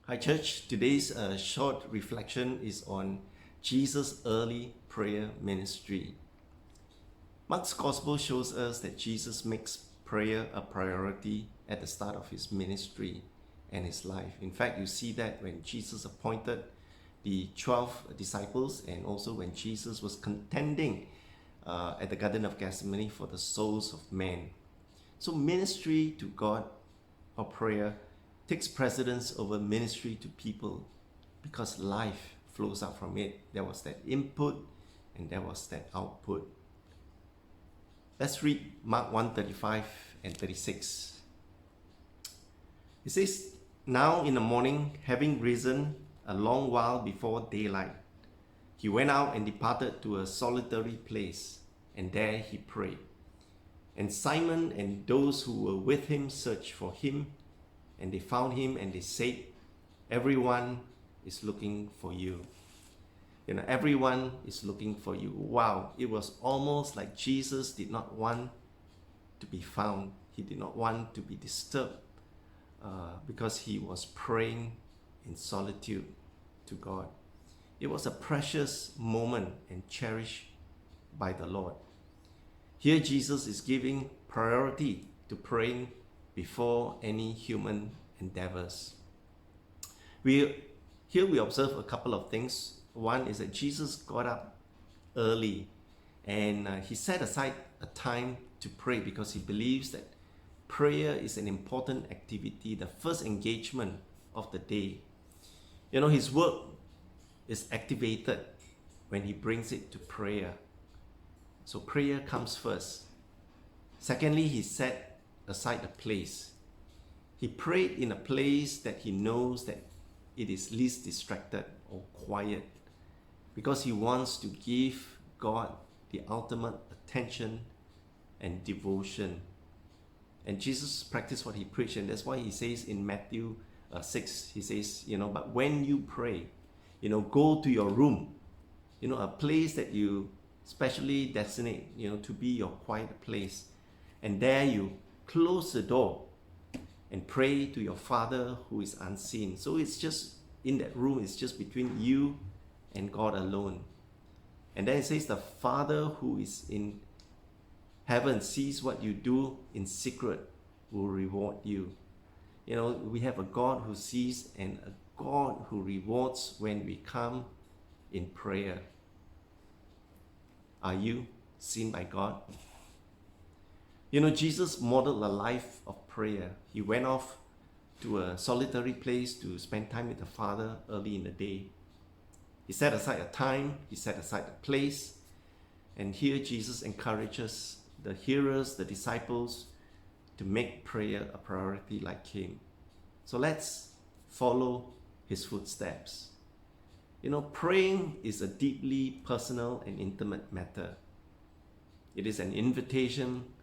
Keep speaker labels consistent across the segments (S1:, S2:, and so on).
S1: Hi church, today's short reflection is on Jesus' early prayer ministry. Mark's gospel shows us that Jesus makes prayer a priority at the start of his ministry and his life. In fact, you see that when Jesus appointed the 12 disciples and also when Jesus was contending at the Garden of Gethsemane for the souls of men. So ministry to God or prayer takes precedence over ministry to people because life flows out from it. There was that input and there was that output. Let's read Mark 1:35 and 36. It says, "Now in the morning, having risen a long while before daylight, he went out and departed to a solitary place, and there he prayed. And Simon and those who were with him searched for him, and they found him and they said, 'Everyone is looking for you.'" Everyone is looking for you. Wow, it was almost like Jesus did not want to be found. He did not want to be disturbed because he was praying in solitude to God. It was a precious moment and cherished by the Lord. Here Jesus is giving priority to praying before any human endeavors. Here we observe a couple of things. One is that Jesus got up early and he set aside a time to pray because he believes that prayer is an important activity, the first engagement of the day. His work is activated when he brings it to prayer. So prayer comes first. Secondly, he set aside a place. He prayed in a place that he knows that it is least distracted or quiet because he wants to give God the ultimate attention and devotion. And Jesus practiced what he preached, and that's why he says in Matthew 6, he says, but when you pray, go to your room, a place that you specially designate, to be your quiet place. And there you close the door and pray to your Father who is unseen. So it's just in that room, it's just between you and God alone. And then it says the Father who is in heaven sees what you do in secret will reward you. We have a God who sees and a God who rewards when we come in prayer. Are you seen by God? Jesus modeled a life of prayer. He went off to a solitary place to spend time with the Father early in the day. He set aside a time, he set aside a place, and here Jesus encourages the hearers, the disciples, to make prayer a priority like him. So let's follow his footsteps. Praying is a deeply personal and intimate matter. It is an invitation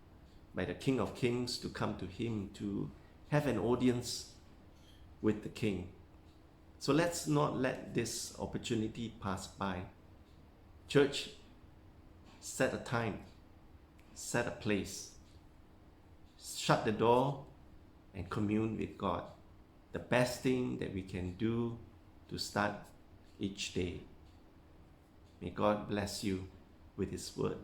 S1: by the King of Kings to come to him, to have an audience with the King. So let's not let this opportunity pass by. Church, set a time, set a place, shut the door and commune with God. The best thing that we can do to start each day. May God bless you with his word.